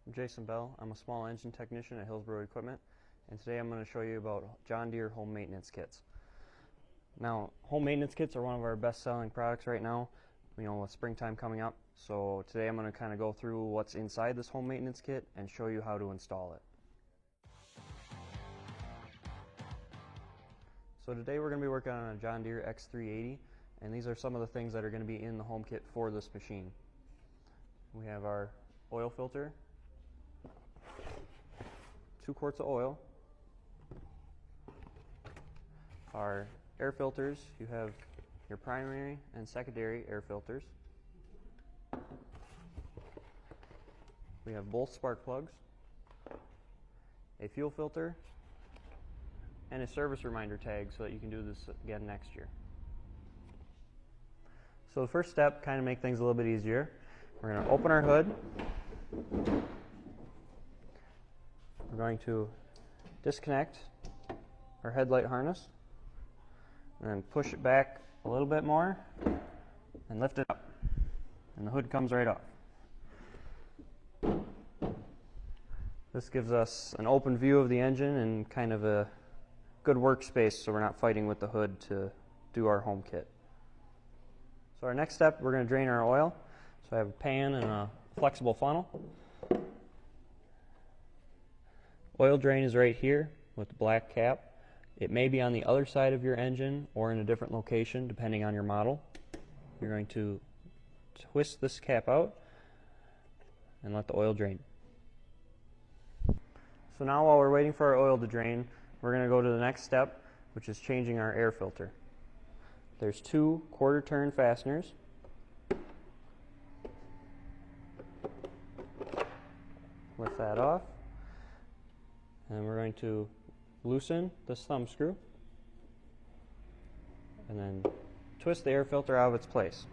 I'm Jason Bell. I'm a small engine technician at Hillsborough Equipment, and today I'm going to show you about John Deere home maintenance kits. Now, home maintenance kits are one of our best-selling products right now, with springtime coming up. So today I'm going to kind of go through what's inside this home maintenance kit and show you how to install it. So today we're going to be working on a John Deere X380, and these are some of the things that are going to be in the home kit for this machine. We have our oil filter, 2 quarts of oil, our air filters. You have your primary and secondary air filters. We have both spark plugs, a fuel filter, and a service reminder tag so that you can do this again next year. So the first step, kind of make things a little bit easier, we're going to open our hood. We're going to disconnect our headlight harness and then push it back a little bit more and lift it up, and the hood comes right off. This gives us an open view of the engine and kind of a good workspace so we're not fighting with the hood to do our home kit. So our next step, we're going to drain our oil. So I have a pan and a flexible funnel. Oil drain is right here with the black cap. It may be on the other side of your engine or in a different location depending on your model. You're going to twist this cap out and let the oil drain. So now while we're waiting for our oil to drain, we're going to go to the next step, which is changing our air filter. There's 2 quarter turn fasteners. Lift that off. And we're going to loosen this thumb screw and then twist the air filter out of its place.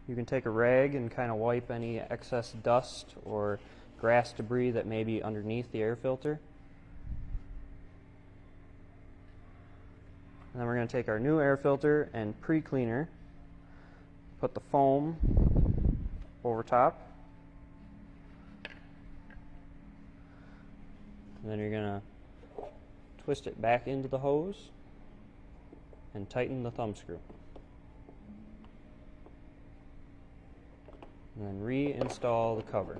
You can take a rag and kind of wipe any excess dust or grass debris that may be underneath the air filter. And then we're going to take our new air filter and pre-cleaner, put the foam over top, and then you're going to twist it back into the hose and tighten the thumb screw. And then reinstall the cover.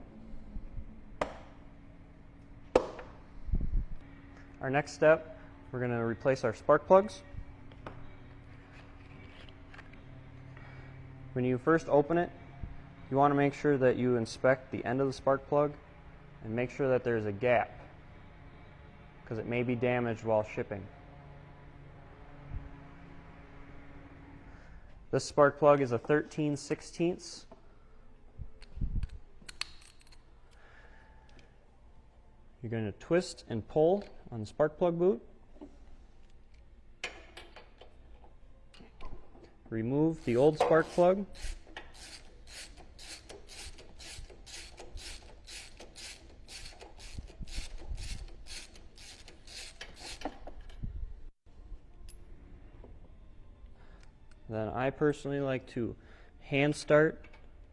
Our next step, we're going to replace our spark plugs. When you first open it, you want to make sure that you inspect the end of the spark plug and make sure that there's a gap, because it may be damaged while shipping. This spark plug is a 13/16. You're going to twist and pull on the spark plug boot. Remove the old spark plug. Then I personally like to hand start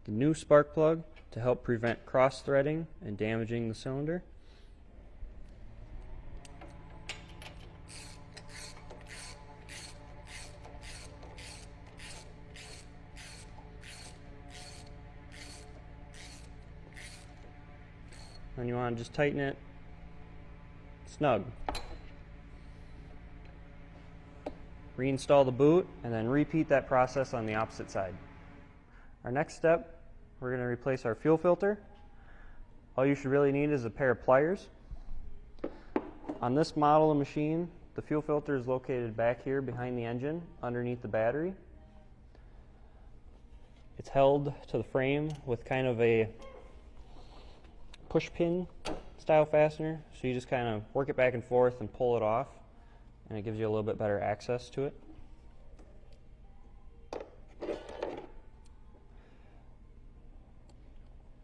the new spark plug to help prevent cross-threading and damaging the cylinder. Then you want to just tighten it snug. Reinstall the boot and then repeat that process on the opposite side. Our next step, we're going to replace our fuel filter. All you should really need is a pair of pliers. On this model of machine, the fuel filter is located back here behind the engine underneath the battery. It's held to the frame with kind of a push pin style fastener, so you just kind of work it back and forth and pull it off, and it gives you a little bit better access to it.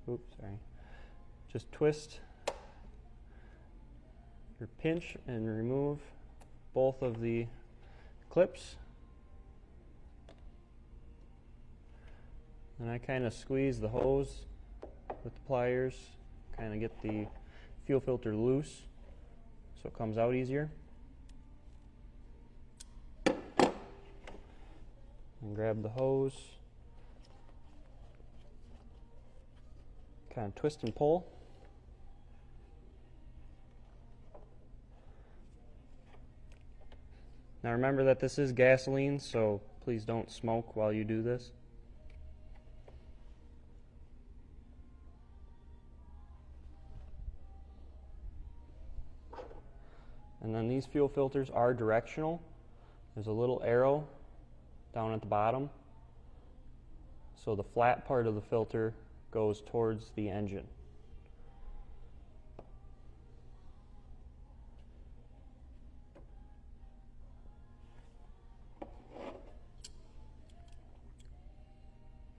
Oops, sorry. Just twist your pinch and remove both of the clips. And I kind of squeeze the hose with the pliers, kind of get the fuel filter loose so it comes out easier. And grab the hose, kind of twist and pull. Now remember that this is gasoline, so please don't smoke while you do this. And then these fuel filters are directional. There's a little arrow down at the bottom, so the flat part of the filter goes towards the engine.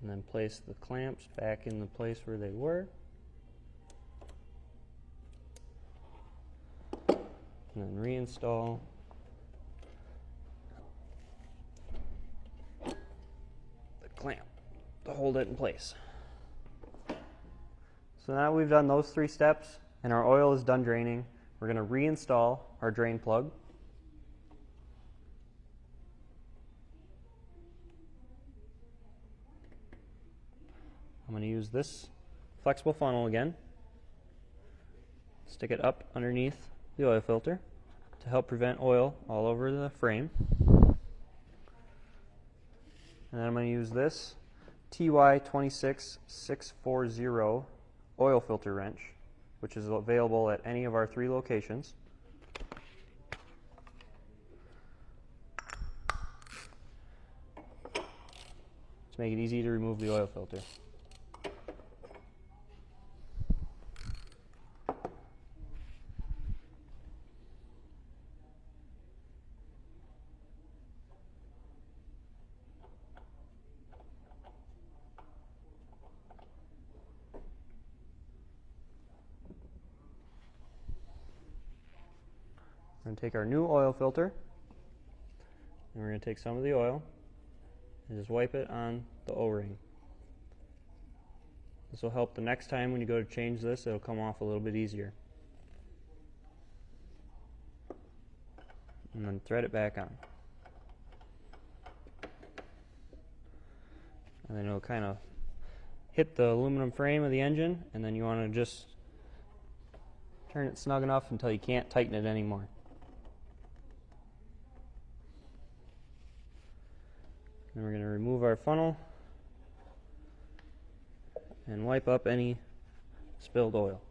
And then place the clamps back in the place where they were. And then reinstall the clamp to hold it in place. So now we've done those 3 steps and our oil is done draining. We're going to reinstall our drain plug. I'm going to use this flexible funnel again. Stick it up underneath the oil filter to help prevent oil all over the frame. And then I'm going to use this TY26640 oil filter wrench, which is available at any of our 3 locations. To make it easy to remove the oil filter. We're going to take our new oil filter and we're going to take some of the oil and just wipe it on the O-ring. This will help the next time when you go to change this, it'll come off a little bit easier. And then thread it back on. And then it'll kind of hit the aluminum frame of the engine, and then you want to just turn it snug enough until you can't tighten it anymore. Then we're going to remove our funnel and wipe up any spilled oil.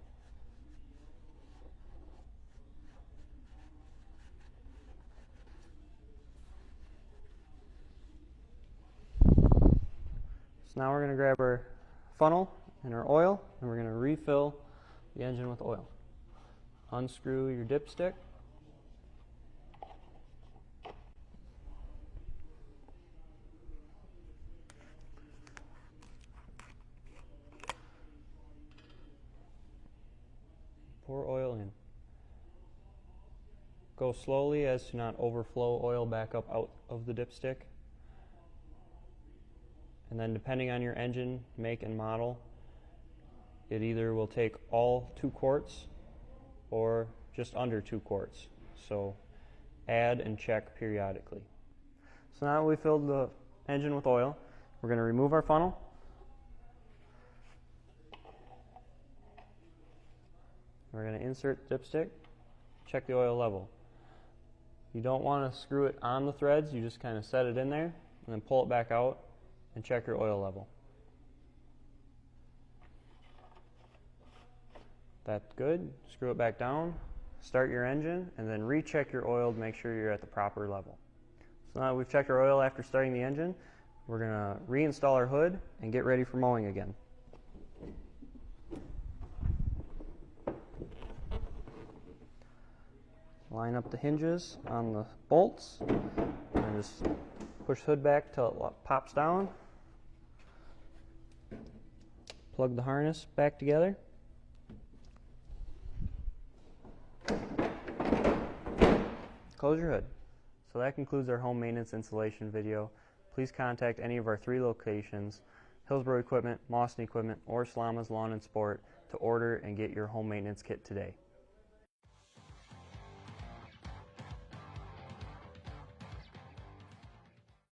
So now we're going to grab our funnel and our oil and we're going to refill the engine with oil. Unscrew your dipstick. Pour oil in. Go slowly as to not overflow oil back up out of the dipstick. And then depending on your engine make and model, it either will take all 2 quarts or just under 2 quarts. So add and check periodically. So now we filled the engine with oil. We're going to remove our funnel. We're going to insert the dipstick, check the oil level. You don't want to screw it on the threads, you just kind of set it in there and then pull it back out and check your oil level. That's good. Screw it back down, start your engine, and then recheck your oil to make sure you're at the proper level. So now we've checked our oil after starting the engine, we're going to reinstall our hood and get ready for mowing again. Line up the hinges on the bolts and just push the hood back till it pops down. Plug the harness back together. Close your hood. So that concludes our home maintenance installation video. Please contact any of our 3 locations. Hillsborough Equipment, Mawson Equipment, or Slama's Lawn and Sport to order and get your home maintenance kit today.